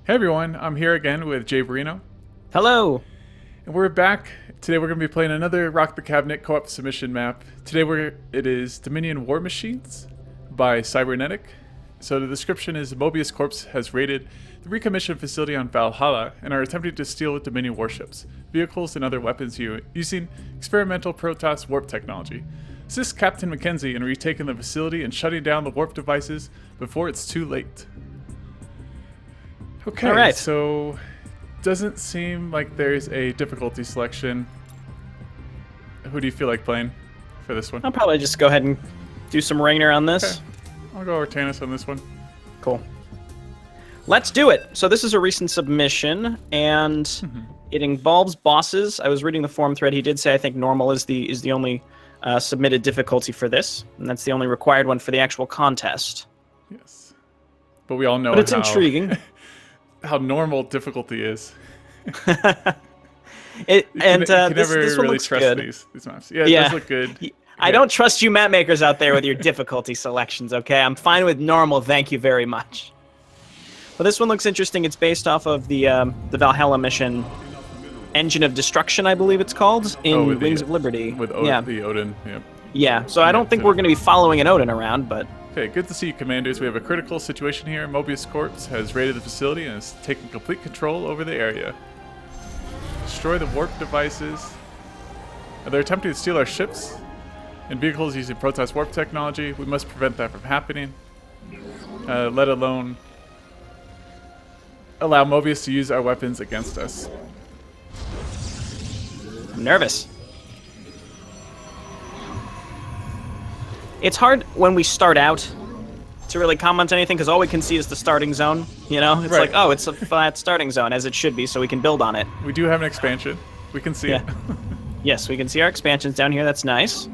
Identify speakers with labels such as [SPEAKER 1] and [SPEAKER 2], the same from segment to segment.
[SPEAKER 1] Hey everyone, I'm here again with Jay Barino,
[SPEAKER 2] Hello.
[SPEAKER 1] and we're back. Today we're going to be playing another Rock the Cabinet co-op submission map. Today it is Dominion War Machines by Cybernetic. So the description is Moebius Corps has raided the recommissioned facility on Valhalla and are attempting to steal Dominion warships, vehicles, and other weapons using experimental Protoss warp technology. Assist Captain McKenzie in retaking the facility and shutting down the warp devices before it's too late. Okay,
[SPEAKER 2] all right.
[SPEAKER 1] So doesn't seem like there's a difficulty selection. Who do you feel like playing for this one?
[SPEAKER 2] I'll probably just go ahead and do some Rainer on this.
[SPEAKER 1] Okay. I'll go Ortanis on this one.
[SPEAKER 2] Cool. Let's do it. So this is a recent submission, and it involves bosses. I was reading the forum thread. He did say I think normal is the only submitted difficulty for this, and that's the only required one for the actual contest.
[SPEAKER 1] Yes, but we all know
[SPEAKER 2] But it's intriguing.
[SPEAKER 1] how normal difficulty is.
[SPEAKER 2] This
[SPEAKER 1] never
[SPEAKER 2] one
[SPEAKER 1] really
[SPEAKER 2] looks
[SPEAKER 1] trust
[SPEAKER 2] good.
[SPEAKER 1] these maps. Yeah, it does look good.
[SPEAKER 2] I don't trust you map makers out there with your difficulty selections, okay? I'm fine with normal, thank you very much. Well, this one looks interesting. It's based off of the Valhalla mission, Engine of Destruction, I believe it's called, in Wings of Liberty.
[SPEAKER 1] With the Odin, yep.
[SPEAKER 2] Yeah, so I don't think we're going to be following an Odin around, but...
[SPEAKER 1] Okay, good to see you, Commanders. We have a critical situation here. Moebius Corps has raided the facility and has taken complete control over the area. Destroy the warp devices. They're attempting to steal our ships and vehicles using Protoss warp technology. We must prevent that from happening. Let alone allow Moebius to use our weapons against us.
[SPEAKER 2] I'm nervous. It's hard when we start out to really comment on anything because all we can see is the starting zone. You know, it's like, oh, it's a flat starting zone as it should be, so we can build on it.
[SPEAKER 1] We do have an expansion. We can see it.
[SPEAKER 2] Yes, we can see our expansions down here. That's nice.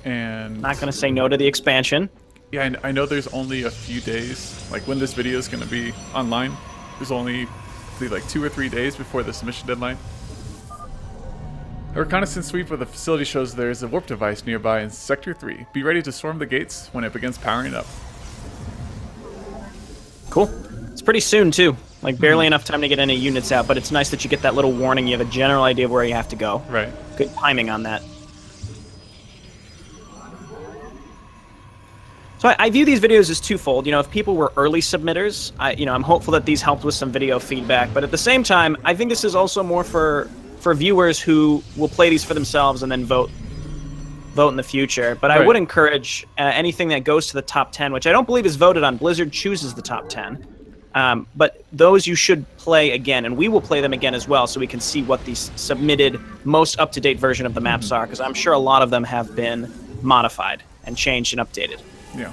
[SPEAKER 1] And
[SPEAKER 2] Not going to say no to the expansion.
[SPEAKER 1] yeah, I know there's only a few days. Like when this video is going to be online, there's only I believe, like 2 or 3 days before the submission deadline. A reconnaissance sweep of the facility shows there is a warp device nearby in Sector 3. Be ready to storm the gates when it begins powering up.
[SPEAKER 2] Cool. It's pretty soon, too. Like, barely enough time to get any units out, but it's nice that you get that little warning. You have a general idea of where you have to go.
[SPEAKER 1] Right.
[SPEAKER 2] Good timing on that. So I view these videos as twofold. You know, if people were early submitters, I'm hopeful that these helped with some video feedback. But at the same time, I think this is also more for viewers who will play these for themselves and then vote in the future. But I would encourage anything that goes to the top 10, which I don't believe is voted on. Blizzard chooses the top 10. But those you should play again, and we will play them again as well, so we can see what the submitted, most up-to-date version of the maps are, because I'm sure a lot of them have been modified and changed and updated.
[SPEAKER 1] Yeah.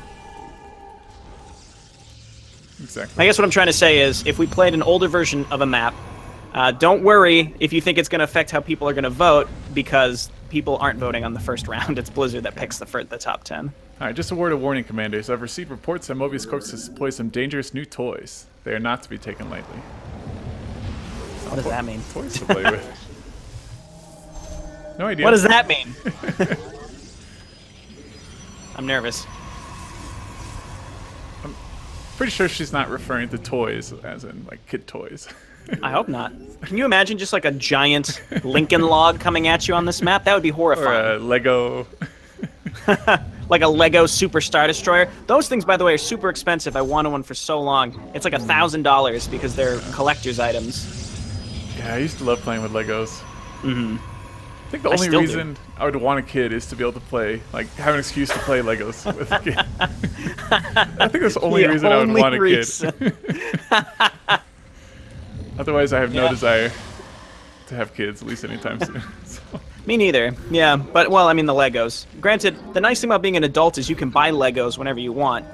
[SPEAKER 1] Exactly.
[SPEAKER 2] I guess what I'm trying to say is, if we played an older version of a map, don't worry if you think it's going to affect how people are going to vote, because people aren't voting on the first round. It's Blizzard that picks the top 10.
[SPEAKER 1] Alright, just a word of warning, Commanders. I've received reports that Moebius Corps has deployed some dangerous new toys. They are not to be taken lightly.
[SPEAKER 2] What does that mean?
[SPEAKER 1] Toys to play with. No idea.
[SPEAKER 2] What does that mean? I'm nervous.
[SPEAKER 1] I'm pretty sure she's not referring to toys as in, like, kid toys.
[SPEAKER 2] I hope not. Can you imagine just like a giant Lincoln log coming at you on this map? That would be horrifying.
[SPEAKER 1] Or a Lego.
[SPEAKER 2] Like a Lego Super Star Destroyer. Those things, by the way, are super expensive. I wanted one for so long. It's like $1,000 because they're collector's items.
[SPEAKER 1] Yeah, I used to love playing with Legos.
[SPEAKER 2] Mm-hmm.
[SPEAKER 1] I think the only reason I would want a kid is to be able to play, like, have an excuse to play Legos with a kid. I think that's the only reason I would want a kid. Otherwise, I have no desire to have kids, at least anytime soon. So.
[SPEAKER 2] Me neither. Yeah, but, well, I mean, the Legos. Granted, the nice thing about being an adult is you can buy Legos whenever you want.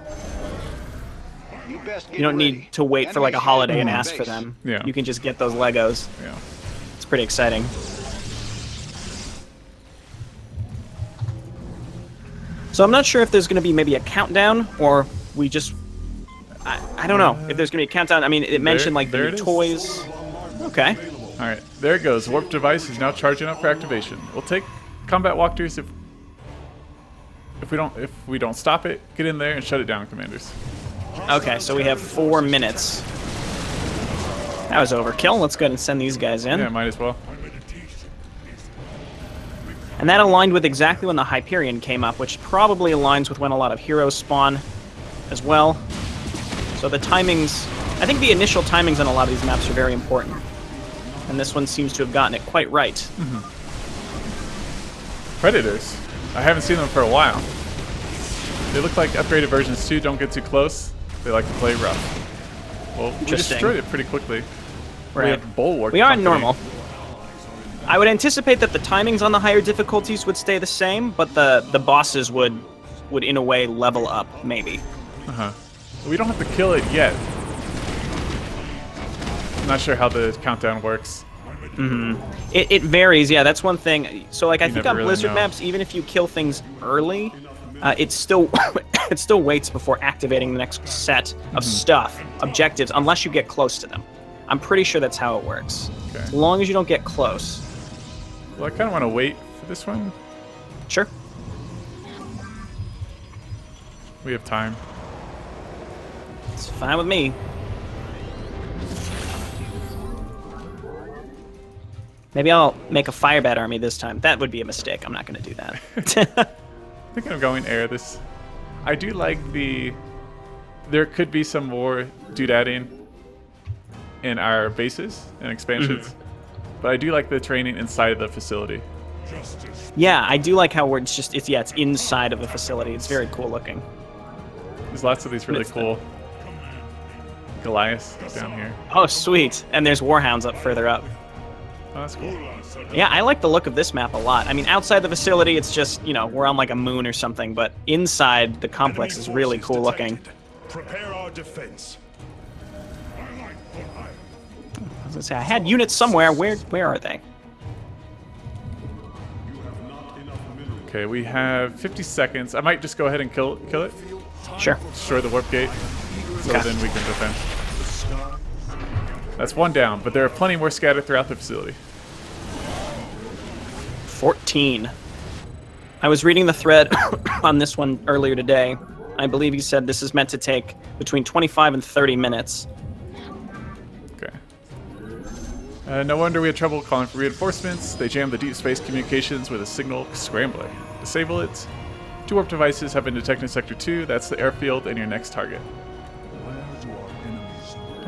[SPEAKER 2] You don't need to wait for, like, a holiday and ask for them.
[SPEAKER 1] Yeah.
[SPEAKER 2] You can just get those Legos.
[SPEAKER 1] Yeah.
[SPEAKER 2] It's pretty exciting. So I'm not sure if there's going to be maybe a countdown, or we just... I don't know if there's going to be a countdown. I mean, it mentioned, like, the toys. Okay.
[SPEAKER 1] All right, there it goes. Warp device is now charging up for activation. We'll take combat walkthroughs if we don't stop it. Get in there and shut it down, Commanders.
[SPEAKER 2] Okay, so we have 4 minutes. That was overkill. Let's go ahead and send these guys in.
[SPEAKER 1] Yeah, might as well.
[SPEAKER 2] And that aligned with exactly when the Hyperion came up, which probably aligns with when a lot of heroes spawn as well. So the timings... I think the initial timings on a lot of these maps are very important. And this one seems to have gotten it quite right.
[SPEAKER 1] Mm-hmm. Predators. I haven't seen them for a while. They look like upgraded versions too. Don't get too close. They like to play rough. Well, we destroyed it pretty quickly.
[SPEAKER 2] Right.
[SPEAKER 1] We have Bulwark.
[SPEAKER 2] We are in normal. I would anticipate that the timings on the higher difficulties would stay the same, but the bosses would in a way level up, maybe.
[SPEAKER 1] Uh-huh. We don't have to kill it yet. I'm not sure how the countdown works.
[SPEAKER 2] Mm-hmm. It varies, yeah, that's one thing. So, like, I think on
[SPEAKER 1] really
[SPEAKER 2] Blizzard
[SPEAKER 1] know.
[SPEAKER 2] maps, even if you kill things early, it still it still waits before activating the next set of stuff, objectives, unless you get close to them. I'm pretty sure that's how it works.
[SPEAKER 1] Okay.
[SPEAKER 2] As long as you don't get close.
[SPEAKER 1] Well, I kind of want to wait for this one.
[SPEAKER 2] Sure.
[SPEAKER 1] We have time.
[SPEAKER 2] It's fine with me. Maybe I'll make a fire bat army this time. That would be a mistake. I'm not going to do that.
[SPEAKER 1] Thinking of going air this. I do like the... There could be some more doodadding in our bases and expansions. But I do like the training inside of the facility.
[SPEAKER 2] Yeah, I do like how it's inside of the facility. It's very cool looking.
[SPEAKER 1] There's lots of these really cool Goliaths down here.
[SPEAKER 2] Oh, sweet. And there's Warhounds up further up.
[SPEAKER 1] Oh, that's cool.
[SPEAKER 2] Yeah, I like the look of this map a lot. I mean, outside the facility, it's just, you know, we're on like a moon or something, but inside the complex is really cool looking.
[SPEAKER 3] Prepare our defense.
[SPEAKER 2] I was gonna say, I had units somewhere. Where are they?
[SPEAKER 1] Okay, we have 50 seconds. I might just go ahead and kill it.
[SPEAKER 2] Sure.
[SPEAKER 1] Destroy the warp gate. So
[SPEAKER 2] Okay.
[SPEAKER 1] then we can defend. That's one down, but there are plenty more scattered throughout the facility.
[SPEAKER 2] 14. I was reading the thread on this one earlier today. I believe he said this is meant to take between 25 and 30 minutes.
[SPEAKER 1] Okay. No wonder we had trouble calling for reinforcements. They jammed the deep space communications with a signal scrambler. Disable it. 2 warp devices have been detected in Sector 2. That's the airfield and your next target.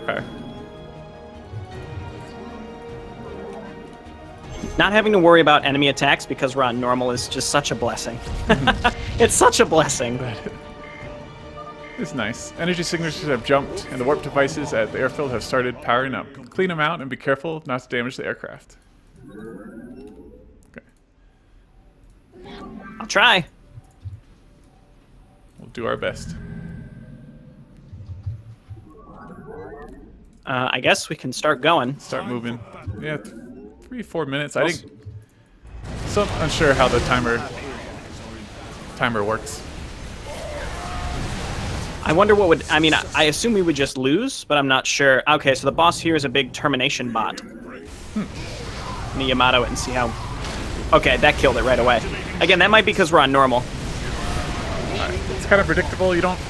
[SPEAKER 1] Okay.
[SPEAKER 2] Not having to worry about enemy attacks because we're on normal is just such a blessing. It's such a blessing.
[SPEAKER 1] It's nice. Energy signatures have jumped, and the warp devices at the airfield have started powering up. Clean them out and be careful not to damage the aircraft. Okay.
[SPEAKER 2] I'll try.
[SPEAKER 1] We'll do our best.
[SPEAKER 2] I guess we can start going.
[SPEAKER 1] Start moving. Yeah, 3-4 minutes. I think. So unsure how the timer works.
[SPEAKER 2] I wonder what would... I mean, I assume we would just lose, but I'm not sure. Okay, so the boss here is a big termination bot. Let me Yamato it and see how... Okay, that killed it right away. Again, that might be because we're on normal.
[SPEAKER 1] It's kind of predictable. You don't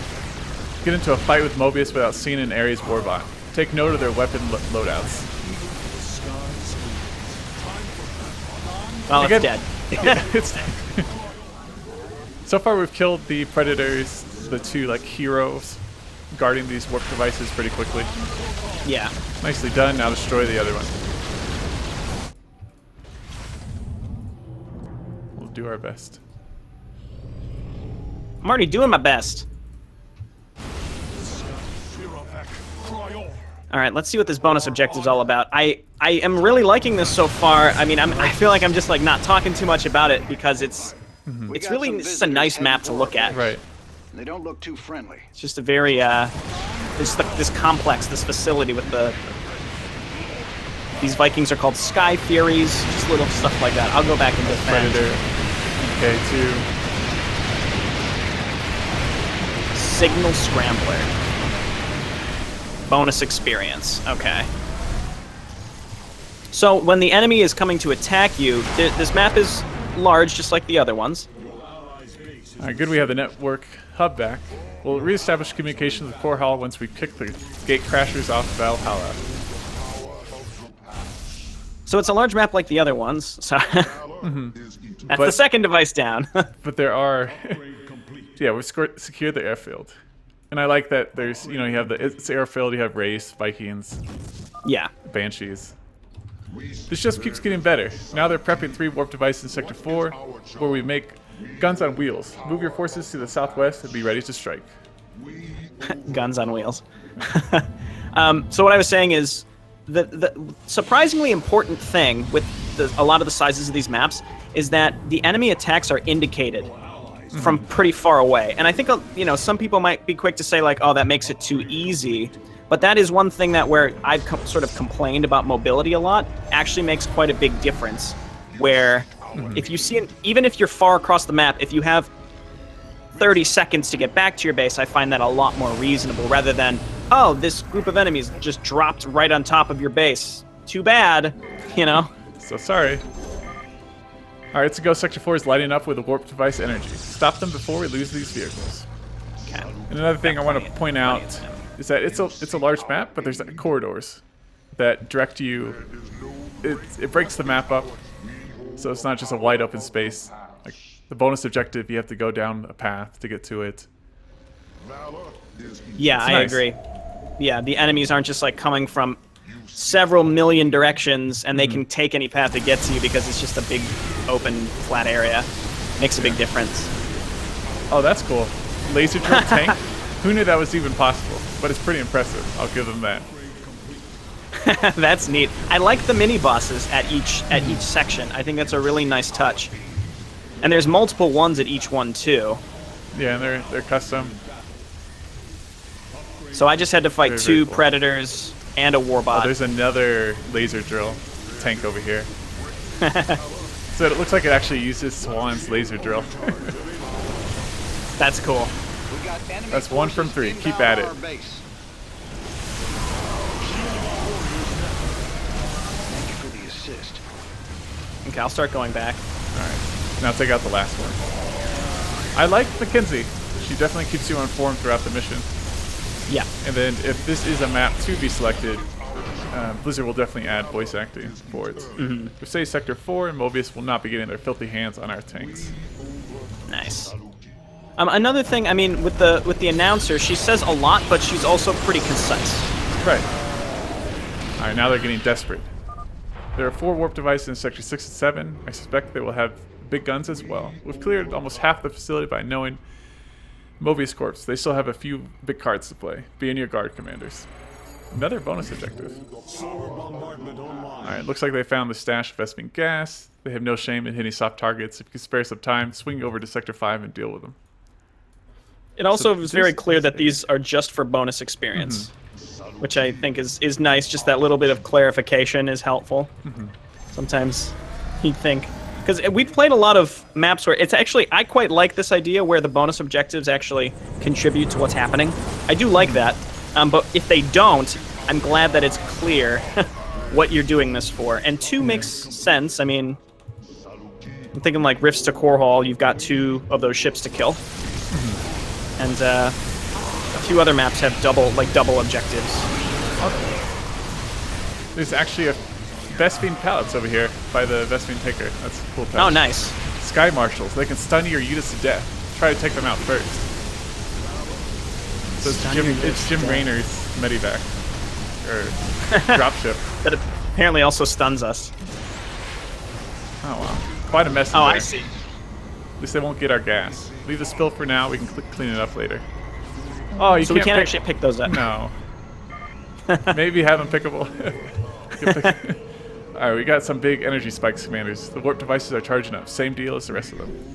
[SPEAKER 1] get into a fight with Moebius without seeing an Ares warbot. Take note of their weapon loadouts.
[SPEAKER 2] Well, it's dead.
[SPEAKER 1] Yeah, it's dead. So far, we've killed the Predators, the 2 like heroes guarding these warp devices pretty quickly.
[SPEAKER 2] Yeah.
[SPEAKER 1] Nicely done. Now destroy the other one. We'll do our best.
[SPEAKER 2] I'm already doing my best. All right, let's see what this bonus objective is all about. I am really liking this so far. I mean, I feel like I'm just like not talking too much about it because it's really just a nice map to look at.
[SPEAKER 1] Right.
[SPEAKER 4] They don't look too friendly.
[SPEAKER 2] It's just a very this complex, this facility with these Vikings are called Sky Furies, just little stuff like that. I'll go back and defend.
[SPEAKER 1] Predator. EK2.
[SPEAKER 2] Signal Scrambler. Bonus experience. Okay. So when the enemy is coming to attack you, this map is large, just like the other ones.
[SPEAKER 1] All right, good. We have the network hub back. We'll reestablish communication with the core hall once we kick the gate crashers off Valhalla.
[SPEAKER 2] So it's a large map like the other ones. So that's
[SPEAKER 1] But-
[SPEAKER 2] the second device down.
[SPEAKER 1] But there are, yeah, we've secured the airfield, and I like that. There's, you know, you have it's airfield. You have Wraiths, Vikings,
[SPEAKER 2] Yeah.
[SPEAKER 1] Banshees. This just keeps getting better. Now they're prepping 3 warp devices in Sector 4, where we make guns on wheels. Move your forces to the southwest and be ready to strike.
[SPEAKER 2] Guns on wheels. So what I was saying is the surprisingly important thing with a lot of the sizes of these maps is that the enemy attacks are indicated from pretty far away. And I think, you know, some people might be quick to say like, oh, that makes it too easy. But that is one thing that where I've sort of complained about mobility a lot actually makes quite a big difference. Where if you see, even if you're far across the map, if you have 30 seconds to get back to your base, I find that a lot more reasonable rather than, oh, this group of enemies just dropped right on top of your base. Too bad, you know?
[SPEAKER 1] So sorry. Alright, so go. Sector 4 is lighting up with a warp device energy. Stop them before we lose these vehicles.
[SPEAKER 2] Okay.
[SPEAKER 1] And another thing I want to point out is that it's a large map, but there's corridors that direct you. It breaks the map up, so it's not just a wide open space. Like the bonus objective, you have to go down a path to get to it.
[SPEAKER 2] Yeah, I
[SPEAKER 1] nice.
[SPEAKER 2] agree. Yeah, the enemies aren't just like coming from several million directions and they can take any path to get to you because it's just a big open flat area. Makes a big difference.
[SPEAKER 1] Oh, that's cool. Laser drill tank. Who knew that was even possible? But it's pretty impressive. I'll give them that.
[SPEAKER 2] That's neat. I like the mini bosses at each section. I think that's a really nice touch. And there's multiple ones at each one too.
[SPEAKER 1] Yeah, and they're custom.
[SPEAKER 2] So I just had to fight
[SPEAKER 1] Very,
[SPEAKER 2] 2
[SPEAKER 1] very cool.
[SPEAKER 2] predators and a warbot.
[SPEAKER 1] Oh, there's another laser drill tank over here. So it looks like it actually uses Swan's laser drill.
[SPEAKER 2] That's cool.
[SPEAKER 4] We got enemy
[SPEAKER 1] That's 1 from 3.
[SPEAKER 4] forces
[SPEAKER 1] Keep
[SPEAKER 4] inbound
[SPEAKER 1] at
[SPEAKER 4] our
[SPEAKER 1] it.
[SPEAKER 4] base. Thank you for the assist.
[SPEAKER 2] Okay, I'll start going back.
[SPEAKER 1] Alright, now take out the last one. I like McKenzie. She definitely keeps you informed throughout the mission.
[SPEAKER 2] Yeah.
[SPEAKER 1] And then if this is a map to be selected, Blizzard will definitely add voice acting for it. We say Sector 4 and Moebius will not be getting their filthy hands on our tanks.
[SPEAKER 2] Nice. Another thing, I mean, with the announcer, she says a lot, but she's also pretty concise.
[SPEAKER 1] Right. Alright, now they're getting desperate. There are 4 warp devices in Sector 6 and 7. I suspect they will have big guns as well. We've cleared almost half the facility by knowing Moebius Corps. They still have a few big cards to play. Be in your guard, commanders. Another bonus objective. Alright, looks like they found the stash of Vespene gas. They have no shame in hitting soft targets. If you can spare some time, swing over to Sector 5 and deal with them.
[SPEAKER 2] It also
[SPEAKER 1] So
[SPEAKER 2] is very
[SPEAKER 1] this-
[SPEAKER 2] clear that these are just for bonus experience, which I think is nice. Just that little bit of clarification is helpful. Sometimes you'd think, because we've played a lot of maps where it's actually, I quite like this idea where the bonus objectives actually contribute to what's happening. I do like that, but if they don't, I'm glad that it's clear what you're doing this for. And 2 makes sense. I mean, I'm thinking like Rifts to Core Hall, you've got 2 of those ships to kill. And a few other maps have double objectives.
[SPEAKER 1] There's actually a Vespene pallets over here by the Vespene Taker. That's a cool touch.
[SPEAKER 2] Oh, nice.
[SPEAKER 1] Sky Marshals. They can stun your units to death. Try to take them out first. So
[SPEAKER 2] Stun your units
[SPEAKER 1] it's
[SPEAKER 2] to
[SPEAKER 1] Jim
[SPEAKER 2] death.
[SPEAKER 1] Raynor's Medivac. Or dropship.
[SPEAKER 2] That apparently also stuns us.
[SPEAKER 1] Oh wow. Quite a mess in
[SPEAKER 2] Oh,
[SPEAKER 1] there.
[SPEAKER 2] I see.
[SPEAKER 1] At least they won't get our gas. Leave the spill for now. We can clean it up later. Oh, you
[SPEAKER 2] So we
[SPEAKER 1] can't
[SPEAKER 2] can't
[SPEAKER 1] pick...
[SPEAKER 2] actually pick those up.
[SPEAKER 1] No. Maybe have them pickable. Alright, we got some big energy spikes, commanders. The warp devices are charging up. Same deal as the rest of them.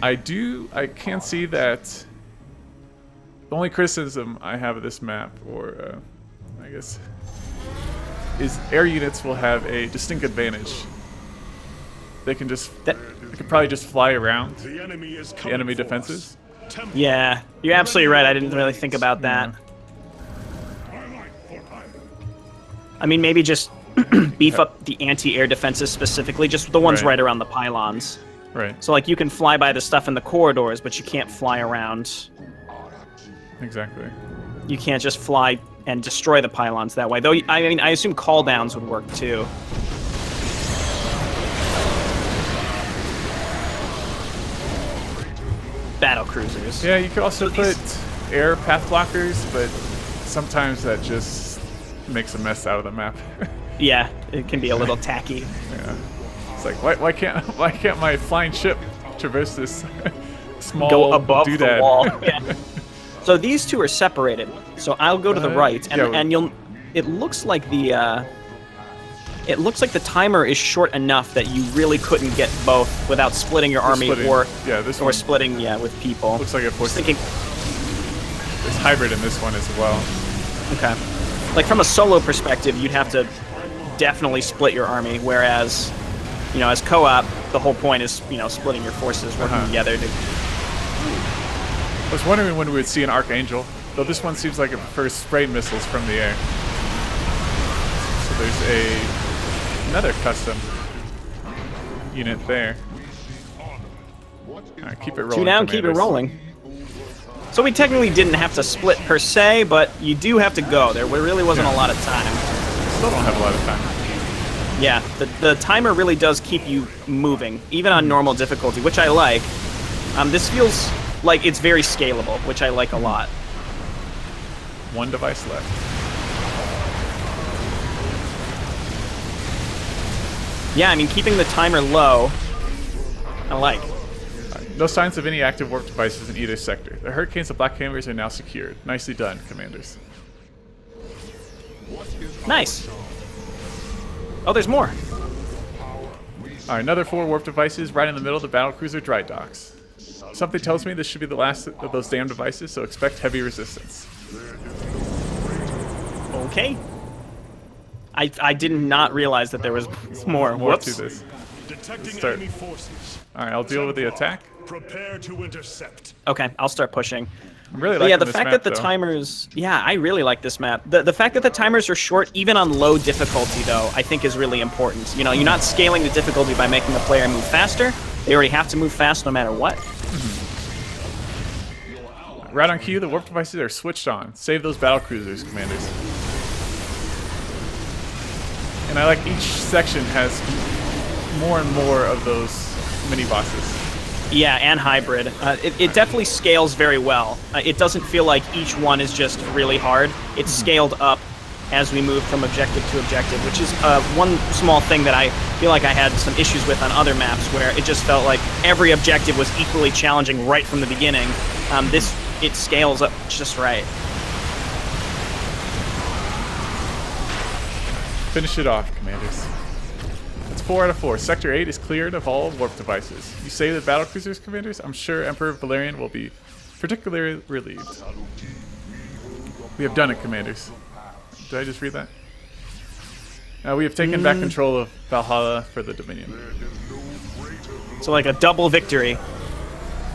[SPEAKER 1] I can see that the only criticism I have of this map, or I guess, is air units will have a distinct advantage. They can probably just fly around
[SPEAKER 3] The enemy is
[SPEAKER 1] the
[SPEAKER 3] coming
[SPEAKER 1] enemy
[SPEAKER 3] for
[SPEAKER 1] defenses.
[SPEAKER 3] us. Temple.
[SPEAKER 2] Yeah, you're absolutely right. I didn't really think about that. I mean, maybe just beef up the anti-air defenses specifically, just the ones
[SPEAKER 1] Right.
[SPEAKER 2] right around the pylons.
[SPEAKER 1] Right,
[SPEAKER 2] So, like, you can fly by the stuff in the corridors, but you can't fly around.
[SPEAKER 1] exactly.
[SPEAKER 2] You can't just fly and destroy the pylons that way. Though, I mean, I assume call downs would work too. cruisers.
[SPEAKER 1] Yeah, you could also
[SPEAKER 2] So
[SPEAKER 1] put
[SPEAKER 2] these-
[SPEAKER 1] air path blockers, but sometimes that just makes a mess out of the map.
[SPEAKER 2] Yeah, it can be a little tacky.
[SPEAKER 1] Yeah. It's like why can't my flying ship traverse this small
[SPEAKER 2] Go above the
[SPEAKER 1] doodad?
[SPEAKER 2] wall. Yeah. So these two are separated. So I'll go to the right, and,
[SPEAKER 1] yeah.
[SPEAKER 2] and you'll. It looks like the. It looks like the timer is short enough that you really couldn't get both without splitting your army
[SPEAKER 1] splitting.
[SPEAKER 2] or
[SPEAKER 1] Yeah, this
[SPEAKER 2] or
[SPEAKER 1] one
[SPEAKER 2] splitting with people.
[SPEAKER 1] looks like it
[SPEAKER 2] I was
[SPEAKER 1] forces
[SPEAKER 2] thinking,
[SPEAKER 1] There's hybrid in this one as well.
[SPEAKER 2] okay, like from a solo perspective, you'd have to definitely split your army, whereas, as co-op, the whole point is splitting your forces, working together to.
[SPEAKER 1] I was wondering when we would see an Archangel, though this one seems like it prefers spray missiles from the air. So there's another custom unit there. Alright, keep it rolling.
[SPEAKER 2] Two down, keep it
[SPEAKER 1] commanders.
[SPEAKER 2] rolling. So we technically didn't have to split per se, but you do have to go. There really wasn't a lot of time.
[SPEAKER 1] Still don't have a lot of time.
[SPEAKER 2] Yeah, the timer really does keep you moving, even on normal difficulty, which I like. This feels like it's very scalable, which I like a lot.
[SPEAKER 1] One device left.
[SPEAKER 2] Yeah, I mean, keeping the timer low, I like.
[SPEAKER 1] No signs of any active warp devices in either sector. The Hurricanes and Black Hammers are now secured. Nicely done, commanders.
[SPEAKER 2] Nice. Oh, there's more.
[SPEAKER 1] Alright, another 4 warp devices right in the middle of the battlecruiser dry docks. Something tells me this should be the last of those damn devices, so expect heavy resistance.
[SPEAKER 2] Okay. I did not realize that there was more.
[SPEAKER 1] More
[SPEAKER 2] Whoops.
[SPEAKER 1] to this.
[SPEAKER 3] Detecting
[SPEAKER 1] Start.
[SPEAKER 3] enemy forces.
[SPEAKER 1] Alright, I'll deal with the attack.
[SPEAKER 3] Prepare to intercept.
[SPEAKER 2] Okay, I'll start pushing.
[SPEAKER 1] I'm really
[SPEAKER 2] But
[SPEAKER 1] liking
[SPEAKER 2] yeah, the
[SPEAKER 1] this
[SPEAKER 2] fact
[SPEAKER 1] map,
[SPEAKER 2] that the
[SPEAKER 1] though.
[SPEAKER 2] timers... Yeah, I really like this map. The fact that the timers are short, even on low difficulty, though, I think is really important. You're not scaling the difficulty by making the player move faster. They already have to move fast no matter what.
[SPEAKER 1] Right on cue, the warp devices are switched on. Save those battlecruisers, commanders. And I like each section has more and more of those mini-bosses.
[SPEAKER 2] Yeah, and hybrid. It definitely scales very well. It doesn't feel like each one is just really hard. It's scaled up as we move from objective to objective, which is one small thing that I feel like I had some issues with on other maps, where it just felt like every objective was equally challenging right from the beginning. It scales up just right.
[SPEAKER 1] Finish it off, commanders. It's 4 out of 4. Sector 8 is cleared of all warp devices. You save the battlecruisers, commanders? I'm sure Emperor Valerian will be particularly relieved. We have done it, commanders. Did I just read that? We have taken back control of Valhalla for the Dominion.
[SPEAKER 2] So like a double victory.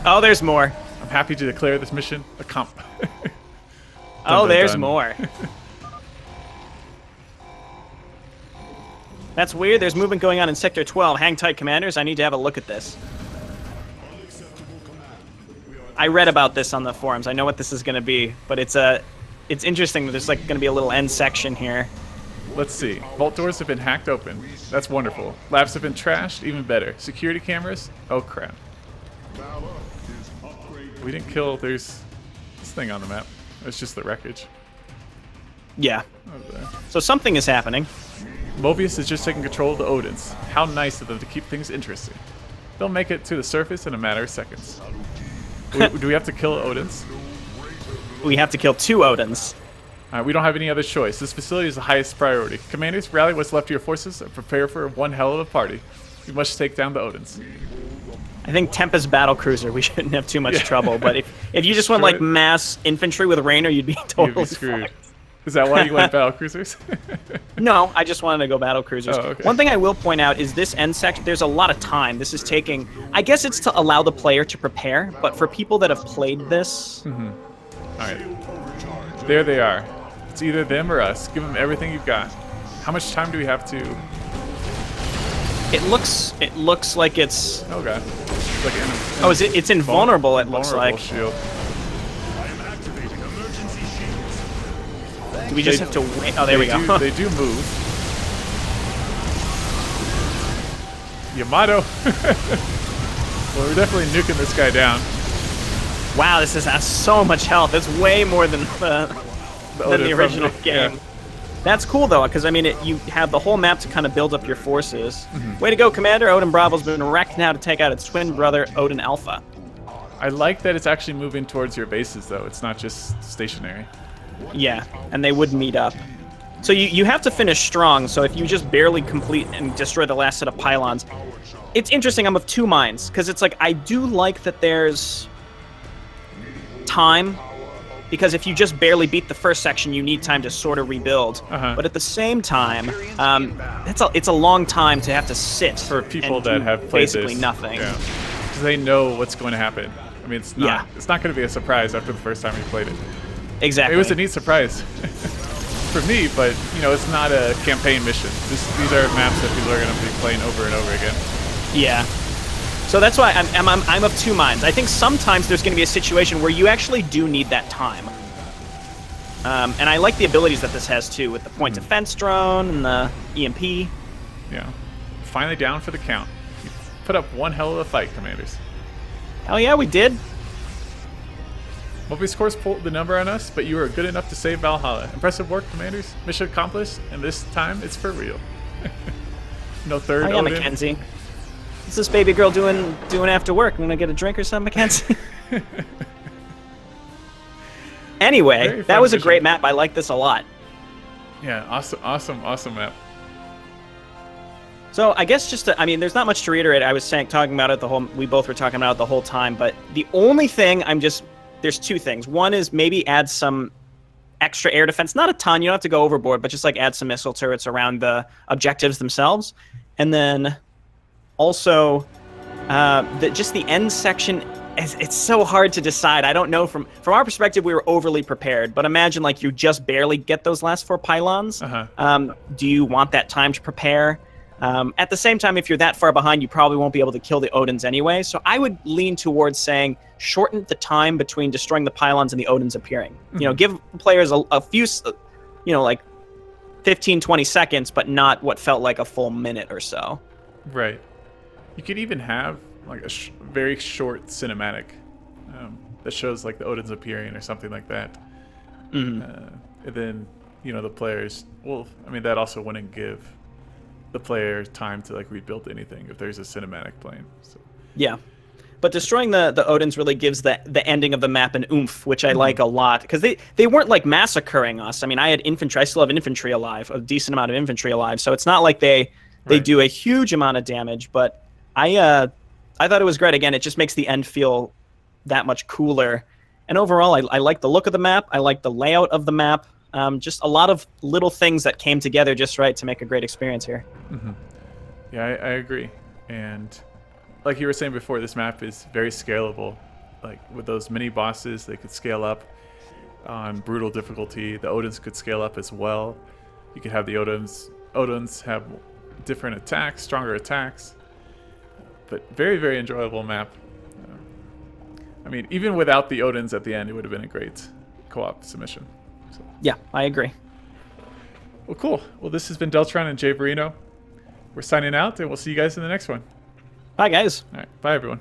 [SPEAKER 2] Oh, there's more.
[SPEAKER 1] I'm happy to declare this mission a comp.
[SPEAKER 2] Oh,
[SPEAKER 1] dun,
[SPEAKER 2] there's
[SPEAKER 1] dun.
[SPEAKER 2] more. That's weird. There's movement going on in Sector 12. Hang tight, commanders. I need to have a look at this. I read about this on the forums. I know what this is going to be, but it's interesting that there's like going to be a little end section here.
[SPEAKER 1] Let's see. Vault doors have been hacked open. That's wonderful. Labs have been trashed. Even better. Security cameras? Oh, crap. We didn't kill... There's this thing on the map. It's just the wreckage.
[SPEAKER 2] Yeah.
[SPEAKER 1] Oh, there.
[SPEAKER 2] So something is happening.
[SPEAKER 1] Moebius is just taking control of the Odins. How nice of them to keep things interesting. They'll make it to the surface in a matter of seconds. Do we have to kill Odins?
[SPEAKER 2] We have to kill 2 Odins.
[SPEAKER 1] We don't have any other choice. This facility is the highest priority. Commanders, rally what's left of your forces and prepare for one hell of a party. We must take down the Odins.
[SPEAKER 2] I think Tempest battlecruiser. We shouldn't have too much trouble. But if you just went like mass infantry with Raynor, you'd be totally
[SPEAKER 1] You'd be screwed.
[SPEAKER 2] fine.
[SPEAKER 1] Is that why you went battlecruisers?
[SPEAKER 2] No, I just wanted to go battle cruisers.
[SPEAKER 1] Oh, okay.
[SPEAKER 2] One thing I will point out is this end section, there's a lot of time. This is taking, I guess it's to allow the player to prepare, but for people that have played this,
[SPEAKER 1] Alright. There they are. It's either them or us. Give them everything you've got. How much time do we have to...
[SPEAKER 2] it looks like it's,
[SPEAKER 1] Oh god. It's like an
[SPEAKER 2] oh, it's invulnerable, it looks
[SPEAKER 1] vulnerable
[SPEAKER 2] like.
[SPEAKER 1] shield.
[SPEAKER 3] I am activating emergency shields.
[SPEAKER 2] Do we just
[SPEAKER 1] They-
[SPEAKER 2] have to wait? Oh, there we go.
[SPEAKER 1] They do move. Yamato! Well, we're definitely nuking this guy down.
[SPEAKER 2] Wow, this has so much health. It's way more than the
[SPEAKER 1] Odin from
[SPEAKER 2] original
[SPEAKER 1] the-
[SPEAKER 2] game.
[SPEAKER 1] yeah.
[SPEAKER 2] That's cool, though, because, I mean, you have the whole map to kind of build up your forces.
[SPEAKER 1] Mm-hmm.
[SPEAKER 2] Way to go, Commander. Odin Bravo's been wrecked now to take out its twin brother, Odin Alpha.
[SPEAKER 1] I like that it's actually moving towards your bases, though. It's not just stationary.
[SPEAKER 2] Yeah, and they would meet up. So you have to finish strong, so if you just barely complete and destroy the last set of pylons... It's interesting, I'm of two minds, because it's like, I do like that there's time, because if you just barely beat the first section, you need time to sort of rebuild. But at the same time, it's a long time to have to sit
[SPEAKER 1] For people
[SPEAKER 2] and
[SPEAKER 1] that
[SPEAKER 2] do
[SPEAKER 1] have played
[SPEAKER 2] basically
[SPEAKER 1] this,
[SPEAKER 2] nothing.
[SPEAKER 1] Yeah. Because they know what's going to happen. I mean, it's not.
[SPEAKER 2] Yeah.
[SPEAKER 1] It's not going to be a surprise after the first time you played it.
[SPEAKER 2] Exactly.
[SPEAKER 1] It was a neat surprise for me, but you know, it's not a campaign mission. These are maps that people are going to be playing over and over again.
[SPEAKER 2] Yeah. So that's why I'm of two minds. I think sometimes there's going to be a situation where you actually do need that time. And I like the abilities that this has too, with the point defense drone and the EMP.
[SPEAKER 1] Yeah. Finally down for the count. You put up one hell of a fight, Commanders.
[SPEAKER 2] Hell yeah, we did.
[SPEAKER 1] Moebius Corps pulled the number on us, but you were good enough to save Valhalla. Impressive work, Commanders. Mission accomplished, and this time it's for real. No third
[SPEAKER 2] Oh yeah,
[SPEAKER 1] Odin.
[SPEAKER 2] Mackenzie. What's this baby girl doing after work? I'm gonna get a drink or something, Mackenzie? Anyway,
[SPEAKER 1] Very
[SPEAKER 2] that
[SPEAKER 1] fun
[SPEAKER 2] was a
[SPEAKER 1] mission.
[SPEAKER 2] great map. I like this a lot.
[SPEAKER 1] Yeah, awesome map.
[SPEAKER 2] So I guess I mean, there's not much to reiterate. I was talking about it we both were talking about it the whole time, but the only thing there's two things. One is maybe add some extra air defense. Not a ton, you don't have to go overboard, but just like add some missile turrets around the objectives themselves. And then also, just the end section, it's so hard to decide. I don't know, from our perspective, we were overly prepared, but imagine like you just barely get those last 4 pylons. Do you want that time to prepare? At the same time, if you're that far behind, you probably won't be able to kill the Odins anyway. So I would lean towards saying shorten the time between destroying the pylons and the Odins appearing. You know, give players a few, like 15, 20 seconds, but not what felt like a full minute or so.
[SPEAKER 1] Right. You could even have like a very short cinematic that shows like the Odins appearing or something like that. And then, the players, I mean, that also wouldn't give the player time to like rebuild anything if there's a cinematic playing. So.
[SPEAKER 2] Yeah. But destroying the Odins really gives the ending of the map an oomph, which I like a lot, because they weren't like massacring us. I mean, I had infantry. I still have infantry alive, a decent amount of infantry alive. So it's not like they do a huge amount of damage. But I thought it was great. Again, it just makes the end feel that much cooler. And overall, I like the look of the map. I like the layout of the map. Just a lot of little things that came together just right to make a great experience here.
[SPEAKER 1] Yeah, I agree. And like you were saying before, this map is very scalable. Like with those mini bosses, they could scale up on brutal difficulty. The Odins could scale up as well. You could have the Odins have different attacks, stronger attacks. But very, very enjoyable map. I mean, even without the Odins at the end, it would have been a great co-op submission. So.
[SPEAKER 2] Yeah, I agree.
[SPEAKER 1] Well, cool. Well, this has been Deltron and Jay Barino. We're signing out, and we'll see you guys in the next one.
[SPEAKER 2] Bye, guys.
[SPEAKER 1] All right. Bye, everyone.